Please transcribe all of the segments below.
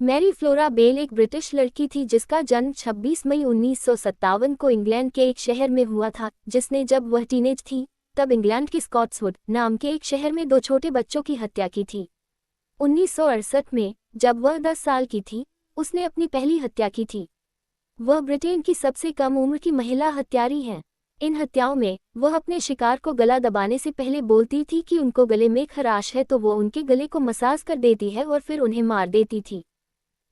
Mary flora bell एक British लड़की थी जिसका जन्म 26 मई 1957 को इंग्लैंड के एक शहर में हुआ था। जिसने जब वह टीनेज थी तब इंग्लैंड के स्कॉट्सवुड नाम के एक शहर में 2 छोटे बच्चों की हत्या की थी। 1968 में जब वह 10 साल की थी उसने अपनी पहली हत्या की थी। वह ब्रिटेन की सबसे कम उम्र की महिला हत्यारी हैं। इन हत्याओं में वह अपने शिकार को गला दबाने से पहले बोलती थी कि उनको गले में खराश है तो वो उनके गले को मसाज कर देती है और फिर उन्हें मार देती थी।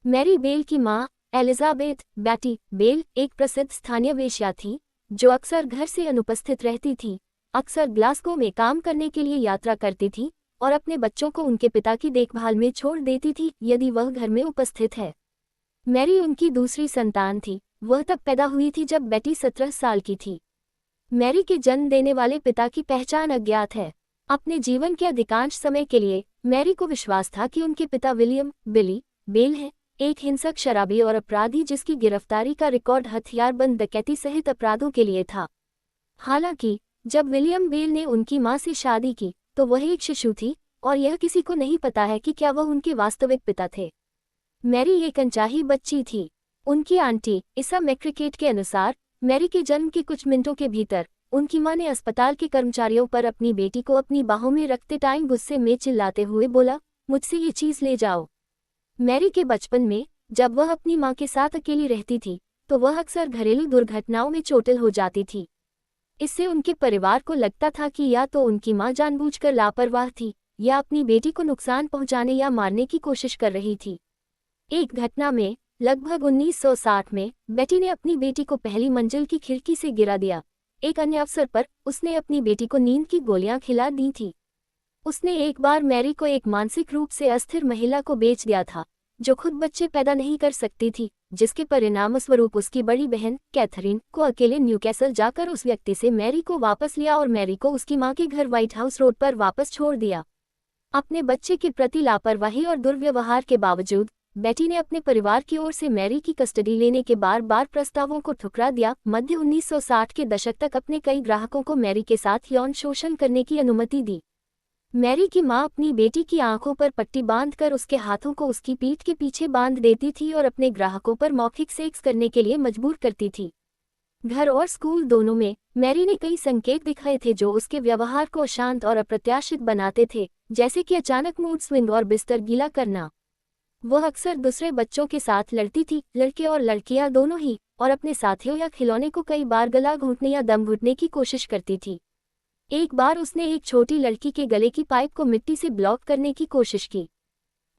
मैरी बेल की मां एलिजाबेथ बैटी बेल एक प्रसिद्ध स्थानीय वेश्या थी जो अक्सर घर से अनुपस्थित रहती थी। अक्सर ग्लासगो में काम करने के लिए यात्रा करती थी और अपने बच्चों को उनके पिता की देखभाल में छोड़ देती थी यदि वह घर में उपस्थित है। मैरी उनकी दूसरी संतान थी। वह तब पैदा हुई थी जब बेटी 17 साल की थी। मैरी के जन्म देने वाले पिता की पहचान अज्ञात है। अपने जीवन के अधिकांश समय के लिए मैरी को विश्वास था कि उनके पिता विलियम बिली बेल हैं, एक हिंसक शराबी और अपराधी जिसकी गिरफ्तारी का रिकॉर्ड हथियारबंद डकैती सहित अपराधों के लिए था। हालांकि जब विलियम बेल ने उनकी मां से शादी की तो वह एक शिशु थी और यह किसी को नहीं पता है कि क्या वह उनके वास्तविक पिता थे। मैरी एक अनचाही बच्ची थी। उनकी आंटी इसा मैक्रिकेट के अनुसार मैरी के जन्म के कुछ मिनटों के भीतर उनकी मां ने अस्पताल के कर्मचारियों पर अपनी बेटी को अपनी बाहों में रखते टाइम गुस्से में चिल्लाते हुए बोला, मुझसे ये चीज ले जाओ। मैरी के बचपन में जब वह अपनी मां के साथ अकेली रहती थी तो वह अक्सर घरेलू दुर्घटनाओं में चोटिल हो जाती थी। इससे उनके परिवार को लगता था कि या तो उनकी मां जानबूझकर लापरवाह थी या अपनी बेटी को नुकसान पहुंचाने या मारने की कोशिश कर रही थी। एक घटना में लगभग 1960 में बेटी ने अपनी बेटी को पहली मंजिल की खिड़की से गिरा दिया। एक अन्य अवसर पर उसने अपनी बेटी को नींद की गोलियां खिला दी थी। उसने एक बार मैरी को एक मानसिक रूप से अस्थिर महिला को बेच दिया था जो खुद बच्चे पैदा नहीं कर सकती थी, जिसके परिणामस्वरूप उसकी बड़ी बहन कैथरीन को अकेले न्यूकैसल जाकर उस व्यक्ति से मैरी को वापस लिया और मैरी को उसकी मां के घर व्हाइट हाउस रोड पर वापस छोड़ दिया। अपने बच्चे के प्रति लापरवाही और दुर्व्यवहार के बावजूद बेटी ने अपने परिवार की ओर से मैरी की कस्टडी लेने के बार प्रस्तावों को ठुकरा दिया। मध्य 1960 के दशक तक अपने कई ग्राहकों को मैरी के साथ यौन शोषण करने की अनुमति दी। मैरी की मां अपनी बेटी की आंखों पर पट्टी बांधकर उसके हाथों को उसकी पीठ के पीछे बांध देती थी और अपने ग्राहकों पर मौखिक सेक्स करने के लिए मजबूर करती थी। घर और स्कूल दोनों में मैरी ने कई संकेत दिखाए थे जो उसके व्यवहार को अशांत और अप्रत्याशित बनाते थे, जैसे कि अचानक मूड स्विंग और बिस्तर गीला करना। वह अक्सर दूसरे बच्चों के साथ लड़ती थी, लड़के और लड़कियां दोनों ही, और अपने साथियों या खिलौने को कई बार गला घोंटने या दम घुटने की कोशिश करती थी। एक बार उसने एक छोटी लड़की के गले की पाइप को मिट्टी से ब्लॉक करने की कोशिश की।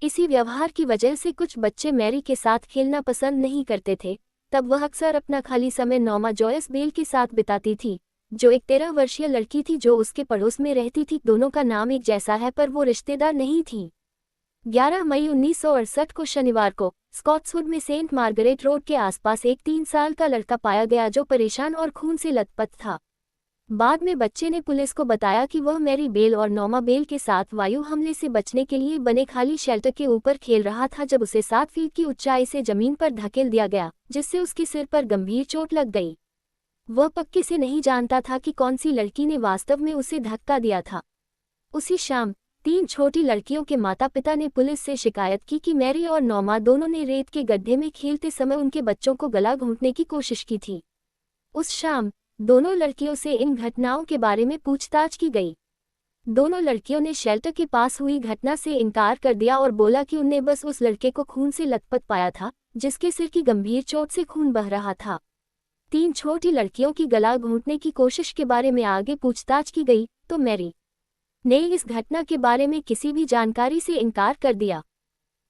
इसी व्यवहार की वजह से कुछ बच्चे मैरी के साथ खेलना पसंद नहीं करते थे। तब वह अक्सर अपना खाली समय नॉर्मा जॉयस बेल के साथ बिताती थी, जो एक 13 वर्षीय लड़की थी जो उसके पड़ोस में रहती थी। दोनों का नाम एक जैसा है पर वो रिश्तेदार नहीं थी। 11 मई 1968 को शनिवार को स्कॉट्सवुड में सेंट मार्गरेट रोड के आसपास एक 3 साल का लड़का पाया गया जो परेशान और खून से लथपथ था। बाद में बच्चे ने पुलिस को बताया कि वह मैरी बेल और नॉर्मा बेल के साथ वायु हमले से बचने के लिए बने खाली शेल्टर के ऊपर खेल रहा था जब उसे 7 फीट की ऊंचाई से जमीन पर धकेल दिया गया, जिससे उसके सिर पर गंभीर चोट लग गई। वह पक्के से नहीं जानता था कि कौन सी लड़की ने वास्तव में उसे धक्का दिया था। उसी शाम 3 छोटी लड़कियों के माता पिता ने पुलिस से शिकायत की कि मैरी और नॉर्मा दोनों ने रेत के गड्ढे में खेलते समय उनके बच्चों को गला घोंटने की कोशिश की थी। उस शाम दोनों लड़कियों से इन घटनाओं के बारे में पूछताछ की गई। दोनों लड़कियों ने शेल्टर के पास हुई घटना से इनकार कर दिया और बोला कि उन्हें बस उस लड़के को खून से लथपथ पाया था जिसके सिर की गंभीर चोट से खून बह रहा था। 3 छोटी लड़कियों की गला घोंटने की कोशिश के बारे में आगे पूछताछ की गई तो मैरी ने इस घटना के बारे में किसी भी जानकारी से इनकार कर दिया।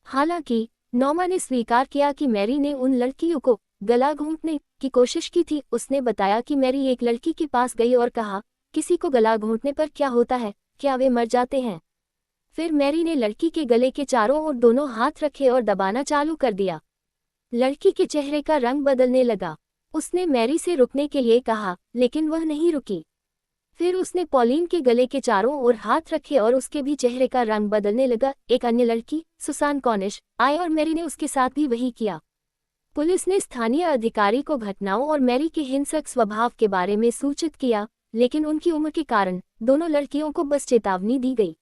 हालांकि नॉर्मा ने स्वीकार किया कि मैरी ने उन लड़कियों को गला घोंटने की कोशिश की थी। उसने बताया कि मैरी एक लड़की के पास गई और कहा, किसी को गला घोंटने पर क्या होता है, क्या वे मर जाते हैं? फिर मैरी ने लड़की के गले के चारों ओर दोनों हाथ रखे और दबाना चालू कर दिया। लड़की के चेहरे का रंग बदलने लगा। उसने मैरी से रुकने के लिए कहा, लेकिन वह नहीं रुकी। फिर उसने पॉलिन के गले के चारों ओर हाथ रखे और उसके भी चेहरे का रंग बदलने लगा। एक अन्य लड़की सुसान कॉनिश आई और मैरी ने उसके साथ भी वही किया। पुलिस ने स्थानीय अधिकारी को घटनाओं और मैरी के हिंसक स्वभाव के बारे में सूचित किया, लेकिन उनकी उम्र के कारण दोनों लड़कियों को बस चेतावनी दी गई।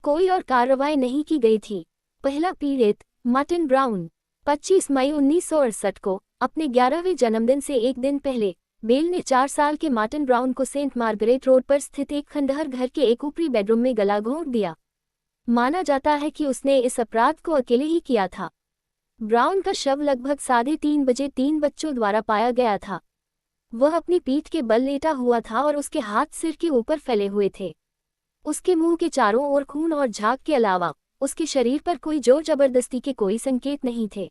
कोई और कार्रवाई नहीं की गई थी। पहला पीड़ित मार्टिन ब्राउन 25 मई 1968 को अपने 11वें जन्मदिन से एक दिन पहले बेल ने 4 साल के मार्टिन ब्राउन को सेंट मार्गरेट रोड पर स्थित एक खंडहर घर के एक ऊपरी बेडरूम में गला घोंट दिया। माना जाता है कि उसने इस अपराध को अकेले ही किया था। ब्राउन का शव लगभग 3:30 बजे 3 बच्चों द्वारा पाया गया था। वह अपनी पीठ के बल लेटा हुआ था और उसके हाथ सिर के ऊपर फैले हुए थे। उसके मुंह के चारों ओर खून और झाग के अलावा उसके शरीर पर कोई जोर जबरदस्ती के कोई संकेत नहीं थे।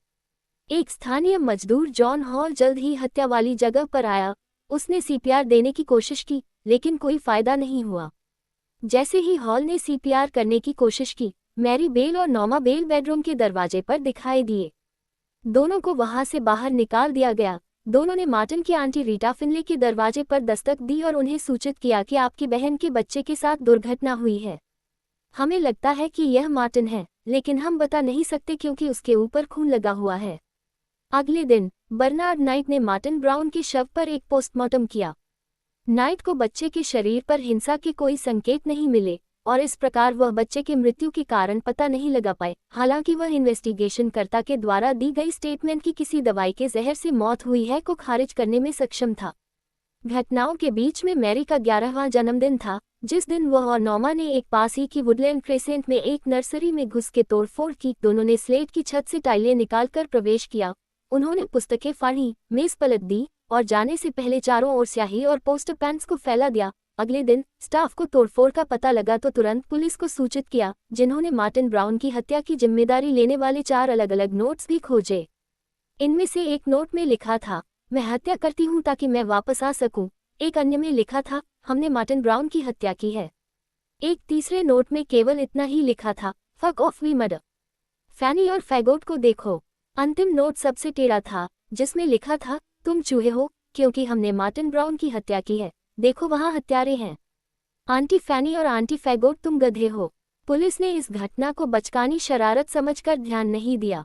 एक स्थानीय मजदूर जॉन हॉल जल्द ही हत्या वाली जगह पर आया। उसने सीपीआर देने की कोशिश की, लेकिन कोई फायदा नहीं हुआ। जैसे ही हॉल ने सीपीआर करने की कोशिश की, मैरी बेल और नॉमा बेल बेडरूम के दरवाजे पर दिखाई दिए। दोनों को वहां से बाहर निकाल दिया गया। दोनों ने मार्टिन की आंटी रीटा फिनले के दरवाजे पर दस्तक दी और उन्हें सूचित किया कि आपकी बहन के बच्चे के साथ दुर्घटना हुई है। हमें लगता है कि यह मार्टिन है, लेकिन हम बता नहीं सकते क्योंकि उसके ऊपर खून लगा हुआ है। अगले दिन बर्नार्ड नाइट ने मार्टिन ब्राउन के शव पर एक पोस्टमार्टम किया। नाइट को बच्चे के शरीर पर हिंसा के कोई संकेत नहीं मिले और इस प्रकार वह बच्चे के मृत्यु के कारण पता नहीं लगा पाए। हालांकि वह इन्वेस्टिगेशनकर्ता के द्वारा दी गई स्टेटमेंट की किसी दवाई के जहर से मौत हुई है को खारिज करने में सक्षम था। घटनाओं के बीच में मैरी का 11वां जन्मदिन था, जिस दिन वह और नॉमा ने एक पास ही की वुडलैंड क्रेसेंट में एक नर्सरी में घुस के तोड़फोड़ की। दोनों ने स्लेट की छत से टाइलें निकालकर प्रवेश किया। उन्होंने पुस्तकें फाड़ी, मेज पलट दी और जाने से पहले चारों ओर स्याही और पोस्टर पैंस को फैला दिया। अगले दिन स्टाफ को तोड़फोड़ का पता लगा तो तुरंत पुलिस को सूचित किया, जिन्होंने मार्टिन ब्राउन की हत्या की जिम्मेदारी लेने वाले 4 अलग अलग नोट्स भी खोजे। इनमें से एक नोट में लिखा था, मैं हत्या करती हूं ताकि मैं वापस आ सकूं। एक अन्य में लिखा था, हमने मार्टिन ब्राउन की हत्या की है। एक तीसरे नोट में केवल इतना ही लिखा था, फक ऑफ वी मर्डर फैनी और फैगोट को देखो। अंतिम नोट सबसे टेढ़ा था, जिसमें लिखा था, तुम चूहे हो क्योंकि हमने मार्टिन ब्राउन की हत्या की है। देखो वहां हत्यारे हैं। आंटी फैनी और आंटी फैगोट तुम गधे हो। पुलिस ने इस घटना को बचकानी शरारत समझकर ध्यान नहीं दिया।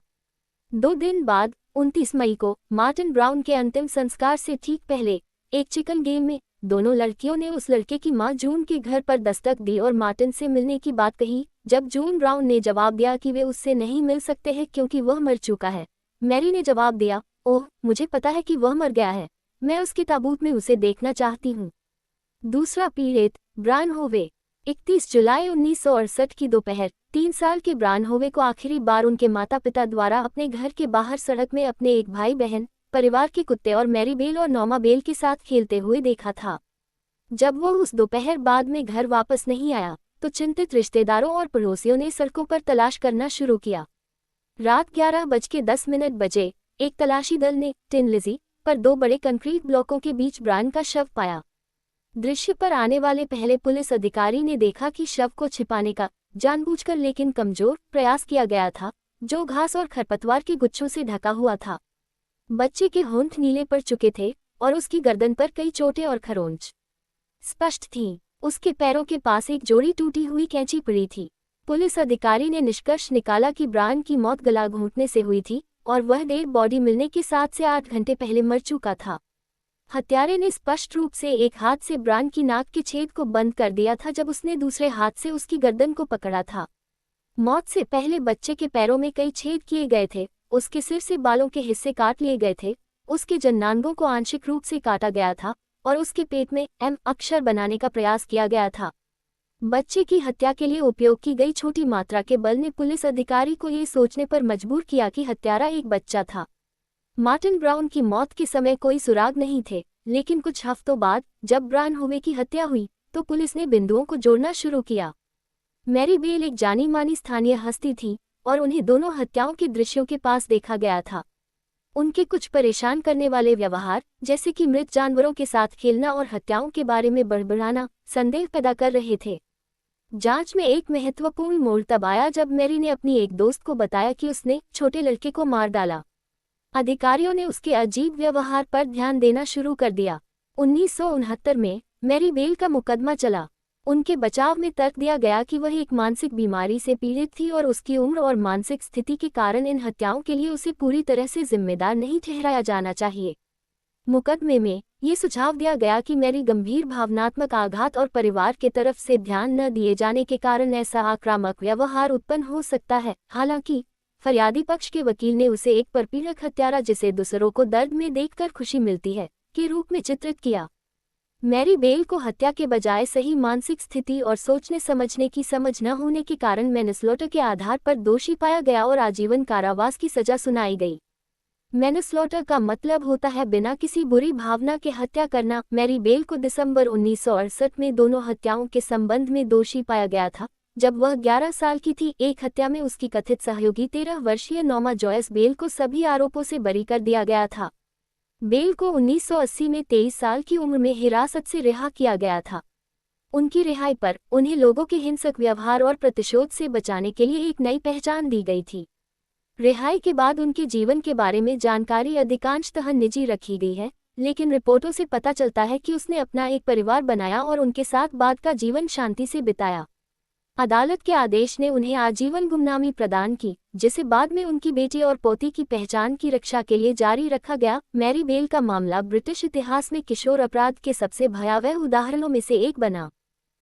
2 दिन बाद 29 मई को मार्टिन ब्राउन के अंतिम संस्कार से ठीक पहले एक चिकन गेम में दोनों लड़कियों ने उस लड़के की मां जून के घर पर दस्तक दी और मार्टिन से मिलने की बात कही। जब जून ब्राउन ने जवाब दिया कि वे उससे नहीं मिल सकते हैं क्योंकि वह मर चुका है, मैरी ने जवाब दिया, ओह मुझे पता है कि वह मर गया है, मैं उसके ताबूत में उसे देखना चाहती हूँ। दूसरा पीड़ित ब्रायन होवे 31 जुलाई 1968 की दोपहर 3 साल के ब्रायन होवे को आखिरी बार उनके माता पिता द्वारा अपने घर के बाहर सड़क में अपने एक भाई बहन, परिवार के कुत्ते और मैरी बेल और नॉमा बेल के साथ खेलते हुए देखा था। जब वो उस दोपहर बाद में घर वापस नहीं आया तो चिंतित रिश्तेदारों और पड़ोसियों ने सड़कों पर तलाश करना शुरू किया। रात 11:10 बजे एक तलाशी दल ने टिन लिजी पर 2 बड़े कंक्रीट ब्लॉकों के बीच ब्रायन का शव पाया। दृश्य पर आने वाले पहले पुलिस अधिकारी ने देखा कि शव को छिपाने का जानबूझकर लेकिन कमजोर प्रयास किया गया था, जो घास और खरपतवार के गुच्छों से ढका हुआ था। बच्चे के होंठ नीले पड़ चुके थे और उसकी गर्दन पर कई चोटें और खरोंच स्पष्ट थीं। उसके पैरों के पास एक जोड़ी टूटी हुई कैंची पड़ी थी। पुलिस अधिकारी ने निष्कर्ष निकाला कि ब्रायन की मौत गला घोंटने से हुई थी और वह डेड बॉडी मिलने के 7 से 8 घंटे पहले मर चुका था। हत्यारे ने स्पष्ट रूप से एक हाथ से ब्रायन की नाक के छेद को बंद कर दिया था जब उसने दूसरे हाथ से उसकी गर्दन को पकड़ा था। मौत से पहले बच्चे के पैरों में कई छेद किए गए थे, उसके सिर से बालों के हिस्से काट लिए गए थे, उसके जननांगों को आंशिक रूप से काटा गया था और उसके पेट में एम अक्षर बनाने का प्रयास किया गया था। बच्चे की हत्या के लिए उपयोग की गई छोटी मात्रा के बल ने पुलिस अधिकारी को ये सोचने पर मजबूर किया कि हत्यारा एक बच्चा था। मार्टिन ब्राउन की मौत के समय कोई सुराग नहीं थे, लेकिन कुछ हफ्तों बाद जब ब्रायन होवे की हत्या हुई तो पुलिस ने बिंदुओं को जोड़ना शुरू किया। मैरी बेल एक जानी मानी स्थानीय हस्ती थी और उन्हें दोनों हत्याओं के दृश्यों के पास देखा गया था। उनके कुछ परेशान करने वाले व्यवहार, जैसे कि मृत जानवरों के साथ खेलना और हत्याओं के बारे में बड़बड़ाना, संदेह पैदा कर रहे थे। जांच में एक महत्वपूर्ण मोड़ तब आया जब मैरी ने अपनी एक दोस्त को बताया कि उसने छोटे लड़के को मार डाला। अधिकारियों ने उसके अजीब व्यवहार पर ध्यान देना शुरू कर दिया। 1969 में मैरी बेल का मुकदमा चला। उनके बचाव में तर्क दिया गया कि वह एक मानसिक बीमारी से पीड़ित थी और उसकी उम्र और मानसिक स्थिति के कारण इन हत्याओं के लिए उसे पूरी तरह से जिम्मेदार नहीं ठहराया जाना चाहिए। मुकदमे में ये सुझाव दिया गया कि मैरी गंभीर भावनात्मक आघात और परिवार के तरफ से ध्यान न दिए जाने के कारण ऐसा आक्रामक व्यवहार उत्पन्न हो सकता है। हालांकि फरियादी पक्ष के वकील ने उसे एक परपीड़क हत्यारा जिसे दूसरों को दर्द में देखकर खुशी मिलती है के रूप में चित्रित किया। मैरी बेल को हत्या के बजाय सही मानसिक स्थिति और सोचने समझने की समझ न होने के कारण मैनस्लॉटर के आधार पर दोषी पाया गया और आजीवन कारावास की सजा सुनाई गई। मैनस्लॉटर का मतलब होता है बिना किसी बुरी भावना के हत्या करना। मैरी बेल को दिसंबर 1968 में दोनों हत्याओं के संबंध में दोषी पाया गया था जब वह 11 साल की थी। एक हत्या में उसकी कथित सहयोगी 13 वर्षीय नॉर्मा जॉयस बेल को सभी आरोपों से बरी कर दिया गया था। बेल को 1980 में 23 साल की उम्र में हिरासत से रिहा किया गया था। उनकी रिहाई पर उन्हें लोगों के हिंसक व्यवहार और प्रतिशोध से बचाने के लिए एक नई पहचान दी गई थी। रिहाई के बाद उनके जीवन के बारे में जानकारी अधिकांशतः निजी रखी गई है, लेकिन रिपोर्टों से पता चलता है कि उसने अपना एक परिवार बनाया और उनके साथ बाद का जीवन शांति से बिताया। अदालत के आदेश ने उन्हें आजीवन गुमनामी प्रदान की, जिसे बाद में उनकी बेटी और पोती की पहचान की रक्षा के लिए जारी रखा गया। मैरी बेल का मामला ब्रिटिश इतिहास में किशोर अपराध के सबसे भयावह उदाहरणों में से एक बना।